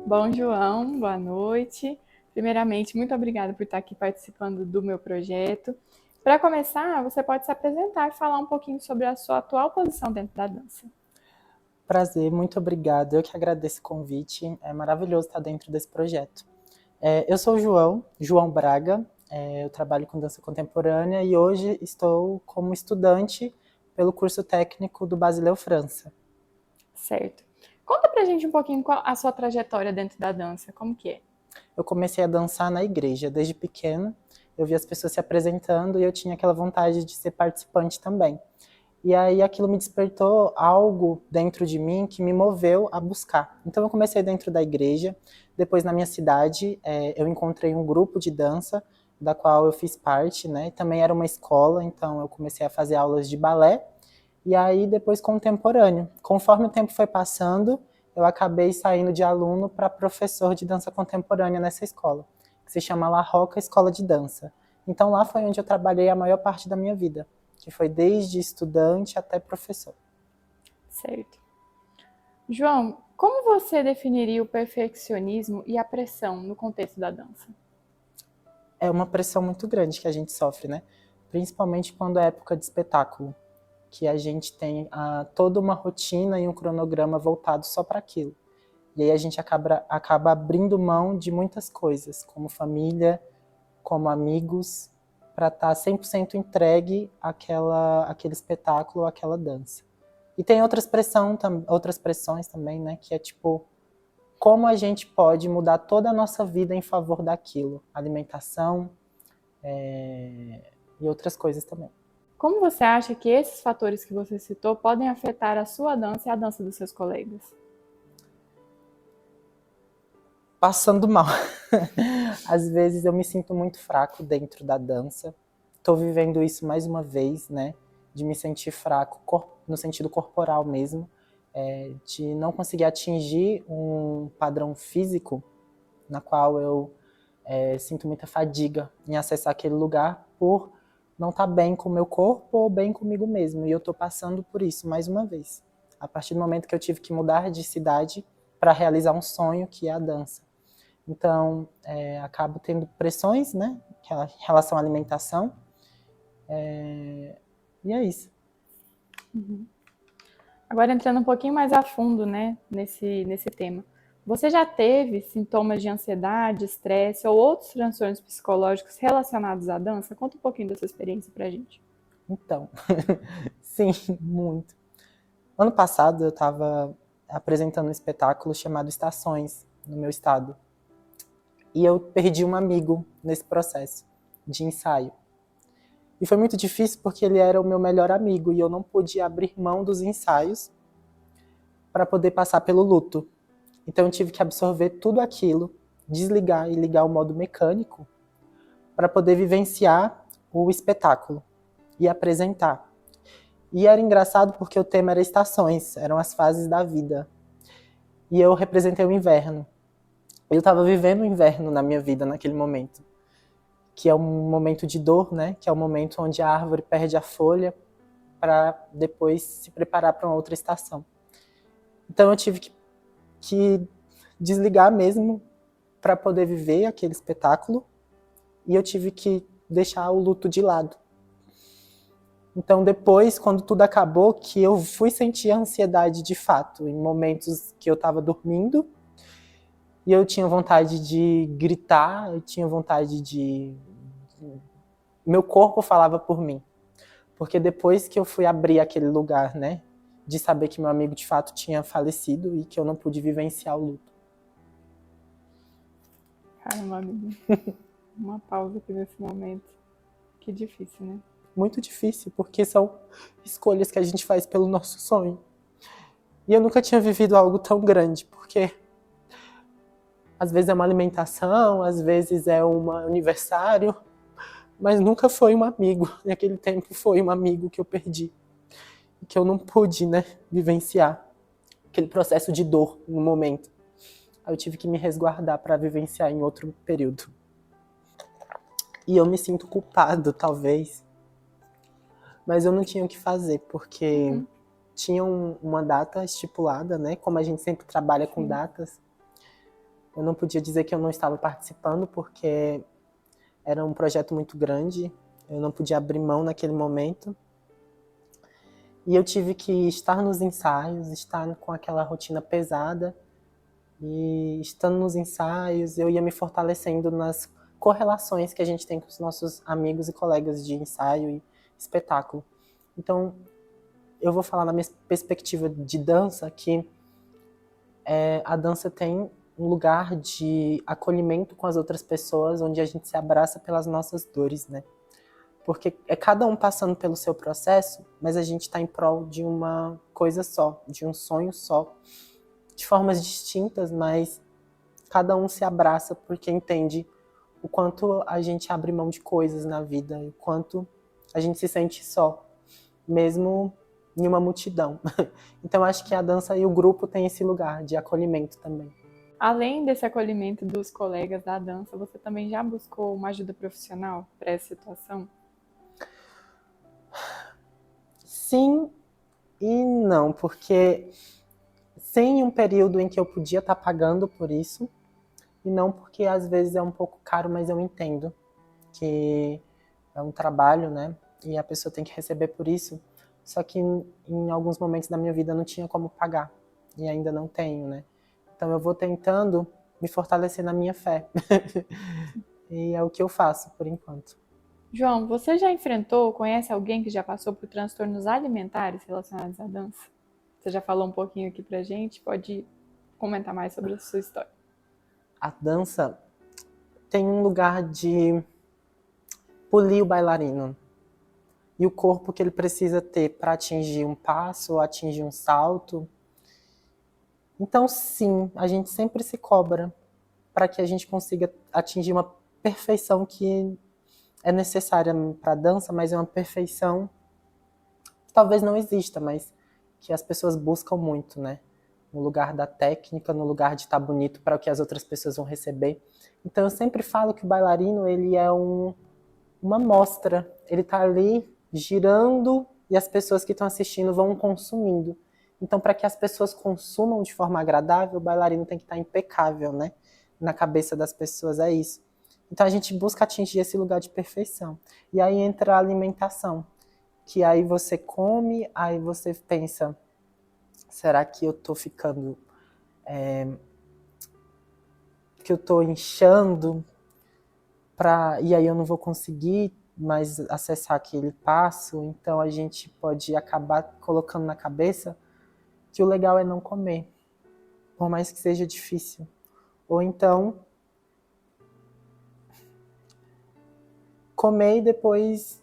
Bom, João, boa noite. Primeiramente, muito obrigada por estar aqui participando do meu projeto. Para começar, você pode se apresentar e falar um pouquinho sobre a sua atual posição dentro da dança. Prazer, muito obrigado. Eu que agradeço o convite. É maravilhoso estar dentro desse projeto. Eu sou o João Braga. Eu trabalho com dança contemporânea e hoje estou como estudante pelo curso técnico do Basileu França. Certo. Conta pra gente um pouquinho qual a sua trajetória dentro da dança, como que é? Eu comecei a dançar na igreja desde pequeno. Eu via as pessoas se apresentando e eu tinha aquela vontade de ser participante também. E aí aquilo me despertou algo dentro de mim que me moveu a buscar. Então eu comecei dentro da igreja, depois na minha cidade eu encontrei um grupo de dança da qual eu fiz parte, né? Também era uma escola, então eu comecei a fazer aulas de balé e aí depois contemporâneo. Conforme o tempo foi passando, eu acabei saindo de aluno para professor de dança contemporânea nessa escola, que se chama La Roca Escola de Dança. Então lá foi onde eu trabalhei a maior parte da minha vida, que foi desde estudante até professor. Certo. João, como você definiria o perfeccionismo e a pressão no contexto da dança? É uma pressão muito grande que a gente sofre, né? Principalmente quando é época de espetáculo, que a gente tem toda uma rotina e um cronograma voltado só para aquilo. E aí a gente acaba abrindo mão de muitas coisas, como família, como amigos, para estar 100% entregue àquele espetáculo ou àquela dança. E tem outras pressões também, né? Que é tipo, como a gente pode mudar toda a nossa vida em favor daquilo. Alimentação e outras coisas também. Como você acha que esses fatores que você citou podem afetar a sua dança e a dança dos seus colegas? Passando mal. Às vezes eu me sinto muito fraco dentro da dança. Estou vivendo isso mais uma vez, né? De me sentir fraco no sentido corporal mesmo, de não conseguir atingir um padrão físico na qual eu sinto muita fadiga em acessar aquele lugar por não estar bem com o meu corpo ou bem comigo mesmo. E eu estou passando por isso mais uma vez. A partir do momento que eu tive que mudar de cidade para realizar um sonho que é a dança. Então, acabo tendo pressões, né, em relação à alimentação. E é isso. Uhum. Agora entrando um pouquinho mais a fundo, né, nesse tema. Você já teve sintomas de ansiedade, estresse ou outros transtornos psicológicos relacionados à dança? Conta um pouquinho da sua experiência pra gente. Então, sim, muito. Ano passado eu estava apresentando um espetáculo chamado Estações, no meu estado. E eu perdi um amigo nesse processo de ensaio. E foi muito difícil porque ele era o meu melhor amigo e eu não podia abrir mão dos ensaios para poder passar pelo luto. Então eu tive que absorver tudo aquilo, desligar e ligar o modo mecânico para poder vivenciar o espetáculo e apresentar. E era engraçado porque o tema era estações, eram as fases da vida. E eu representei o inverno. Eu estava vivendo o inverno na minha vida naquele momento, que é um momento de dor, né? Que é o momento onde a árvore perde a folha para depois se preparar para uma outra estação. Então eu tive que desligar mesmo para poder viver aquele espetáculo e eu tive que deixar o luto de lado. Então depois, quando tudo acabou, que eu fui sentir a ansiedade de fato, em momentos que eu estava dormindo e eu tinha vontade de gritar, eu tinha vontade de... Meu corpo falava por mim. Porque depois que eu fui abrir aquele lugar, né, de saber que meu amigo de fato tinha falecido e que eu não pude vivenciar o luto. Caramba, amigo. Uma pausa aqui nesse momento. Que difícil, né? Muito difícil, porque são escolhas que a gente faz pelo nosso sonho. E eu nunca tinha vivido algo tão grande, porque às vezes é uma alimentação, às vezes é um aniversário, mas nunca foi um amigo. Naquele tempo foi um amigo que eu perdi, que eu não pude, né, vivenciar aquele processo de dor no momento. Aí eu tive que me resguardar para vivenciar em outro período. E eu me sinto culpado, talvez, mas eu não tinha o que fazer, porque tinha uma data estipulada, né? Como a gente sempre trabalha com Sim. datas. Eu não podia dizer que eu não estava participando, porque era um projeto muito grande, eu não podia abrir mão naquele momento. E eu tive que estar nos ensaios, estar com aquela rotina pesada. E estando nos ensaios, eu ia me fortalecendo nas correlações que a gente tem com os nossos amigos e colegas de ensaio e espetáculo. Então, eu vou falar na minha perspectiva de dança, que a dança tem um lugar de acolhimento com as outras pessoas, onde a gente se abraça pelas nossas dores, né? Porque é cada um passando pelo seu processo, mas a gente está em prol de uma coisa só, de um sonho só, de formas distintas, mas cada um se abraça porque entende o quanto a gente abre mão de coisas na vida, o quanto a gente se sente só, mesmo em uma multidão. Então acho que a dança e o grupo têm esse lugar de acolhimento também. Além desse acolhimento dos colegas da dança, você também já buscou uma ajuda profissional para essa situação? Sim e não, porque sem um período em que eu podia estar pagando por isso, e não porque às vezes é um pouco caro, mas eu entendo que é um trabalho, né? E a pessoa tem que receber por isso. Só que em alguns momentos da minha vida eu não tinha como pagar. E ainda não tenho, né? Então eu vou tentando me fortalecer na minha fé. E é o que eu faço por enquanto. João, você já enfrentou ou conhece alguém que já passou por transtornos alimentares relacionados à dança? Você já falou um pouquinho aqui pra gente, pode comentar mais sobre a sua história. A dança tem um lugar de polir o bailarino. E o corpo que ele precisa ter para atingir um passo ou atingir um salto. Então, sim, a gente sempre se cobra para que a gente consiga atingir uma perfeição que é necessária para a dança, mas é uma perfeição que talvez não exista, mas que as pessoas buscam muito, né? No lugar da técnica, no lugar de estar bonito para o que as outras pessoas vão receber. Então eu sempre falo que o bailarino, ele é uma mostra, ele está ali girando e as pessoas que estão assistindo vão consumindo. Então, para que as pessoas consumam de forma agradável, o bailarino tem que estar impecável, né? Na cabeça das pessoas, é isso. Então, a gente busca atingir esse lugar de perfeição. E aí entra a alimentação, que aí você come, aí você pensa, será que eu tô ficando... que eu tô inchando? E aí eu não vou conseguir mais acessar aquele passo, então a gente pode acabar colocando na cabeça que o legal é não comer, por mais que seja difícil. Ou então, comer e depois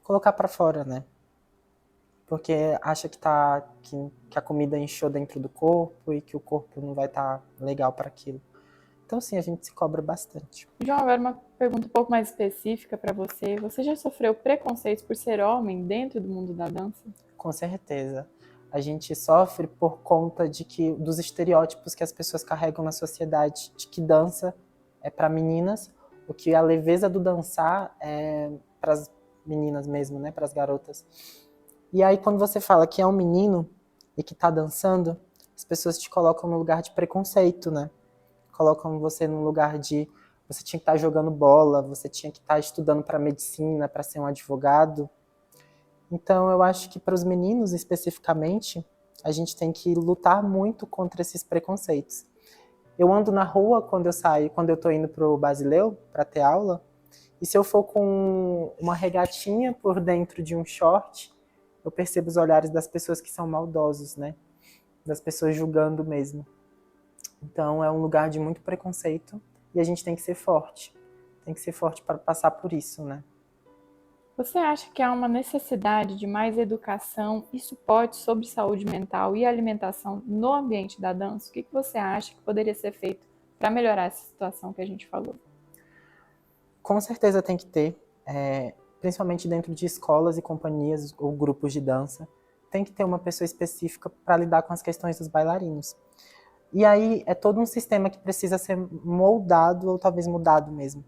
colocar para fora, né? Porque acha que a comida inchou dentro do corpo e que o corpo não vai estar legal para aquilo. Então, sim, a gente se cobra bastante. João, agora uma pergunta um pouco mais específica para você. Você já sofreu preconceitos por ser homem dentro do mundo da dança? Com certeza. A gente sofre por conta dos estereótipos que as pessoas carregam na sociedade, de que dança é para meninas, o que a leveza do dançar é para as meninas mesmo, né, para as garotas. E aí quando você fala que é um menino e que está dançando, as pessoas te colocam no lugar de preconceito, né? Colocam você no lugar de você tinha que estar jogando bola, você tinha que estar estudando para medicina, para ser um advogado. Então, eu acho que para os meninos, especificamente, a gente tem que lutar muito contra esses preconceitos. Eu ando na rua quando eu saio, quando eu estou indo para o Basileu, para ter aula, e se eu for com uma regatinha por dentro de um short, eu percebo os olhares das pessoas que são maldosos, né? Das pessoas julgando mesmo. Então, é um lugar de muito preconceito e a gente tem que ser forte. Tem que ser forte para passar por isso, né? Você acha que há uma necessidade de mais educação e suporte sobre saúde mental e alimentação no ambiente da dança? O que você acha que poderia ser feito para melhorar essa situação que a gente falou? Com certeza tem que ter, principalmente dentro de escolas e companhias ou grupos de dança, tem que ter uma pessoa específica para lidar com as questões dos bailarinos. E aí é todo um sistema que precisa ser moldado ou talvez mudado mesmo,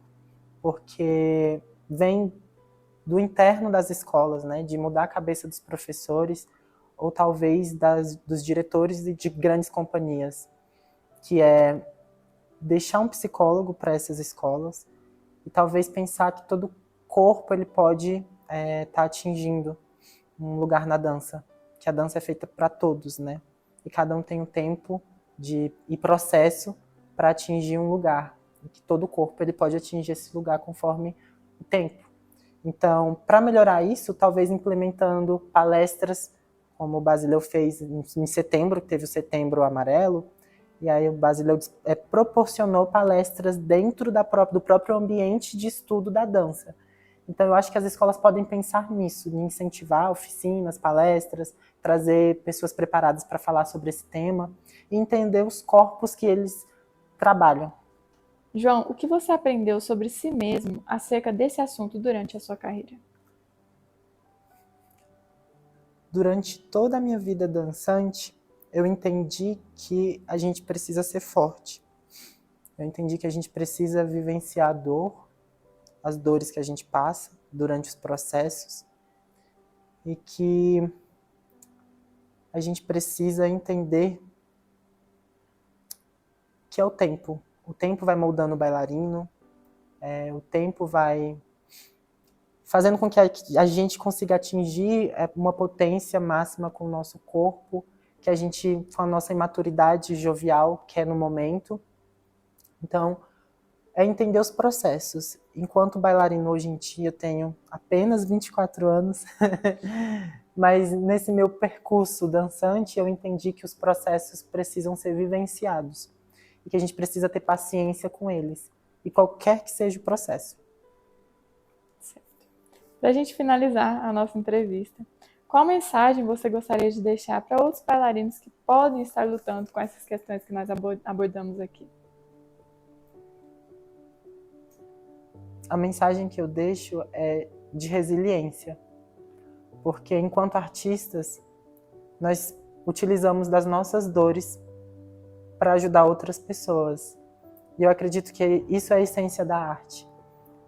porque vem do interno das escolas, né, de mudar a cabeça dos professores ou talvez dos diretores de grandes companhias, que é deixar um psicólogo para essas escolas e talvez pensar que todo corpo ele pode estar atingindo um lugar na dança, que a dança é feita para todos, né? E cada um tem um tempo e processo para atingir um lugar, e que todo corpo ele pode atingir esse lugar conforme o tempo. Então, para melhorar isso, talvez implementando palestras, como o Basileu fez em setembro, que teve o Setembro Amarelo, e aí o Basileu proporcionou palestras dentro do próprio ambiente de estudo da dança. Então, eu acho que as escolas podem pensar nisso, em incentivar oficinas, palestras, trazer pessoas preparadas para falar sobre esse tema e entender os corpos que eles trabalham. João, o que você aprendeu sobre si mesmo acerca desse assunto durante a sua carreira? Durante toda a minha vida dançante, eu entendi que a gente precisa ser forte. Eu entendi que a gente precisa vivenciar a dor, as dores que a gente passa durante os processos, e que a gente precisa entender que é o tempo. O tempo vai moldando o bailarino, o tempo vai fazendo com que a gente consiga atingir uma potência máxima com o nosso corpo, que a gente, com a nossa imaturidade jovial, que é no momento. Então, é entender os processos. Enquanto bailarino hoje em dia, eu tenho apenas 24 anos, mas nesse meu percurso dançante, eu entendi que os processos precisam ser vivenciados e que a gente precisa ter paciência com eles, e qualquer que seja o processo. Para a gente finalizar a nossa entrevista, qual mensagem você gostaria de deixar para outros bailarinos que podem estar lutando com essas questões que nós abordamos aqui? A mensagem que eu deixo é de resiliência, porque enquanto artistas, nós utilizamos das nossas dores para ajudar outras pessoas. E eu acredito que isso é a essência da arte.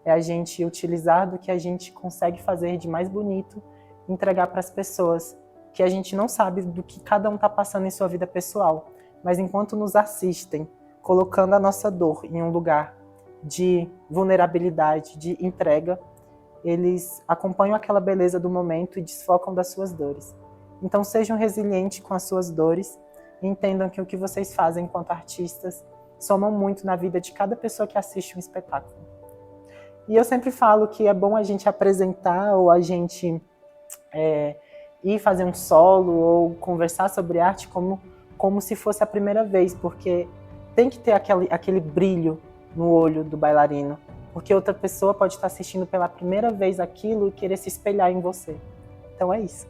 É a gente utilizar do que a gente consegue fazer de mais bonito, entregar para as pessoas, que a gente não sabe do que cada um está passando em sua vida pessoal, mas enquanto nos assistem, colocando a nossa dor em um lugar de vulnerabilidade, de entrega, eles acompanham aquela beleza do momento e desfocam das suas dores. Então sejam resilientes com as suas dores e entendam que o que vocês fazem enquanto artistas somam muito na vida de cada pessoa que assiste um espetáculo. E eu sempre falo que é bom a gente apresentar ou a gente ir fazer um solo ou conversar sobre arte como se fosse a primeira vez, porque tem que ter aquele brilho no olho do bailarino, porque outra pessoa pode estar assistindo pela primeira vez aquilo e querer se espelhar em você. Então é isso.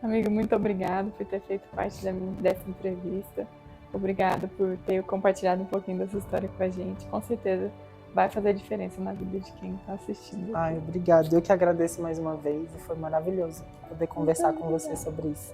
Amigo, muito obrigado por ter feito parte dessa entrevista. Obrigado por ter compartilhado um pouquinho da sua história com a gente. Com certeza vai fazer diferença na vida de quem está assistindo. Ai, obrigado. Eu que agradeço mais uma vez e foi maravilhoso poder conversar com você sobre isso.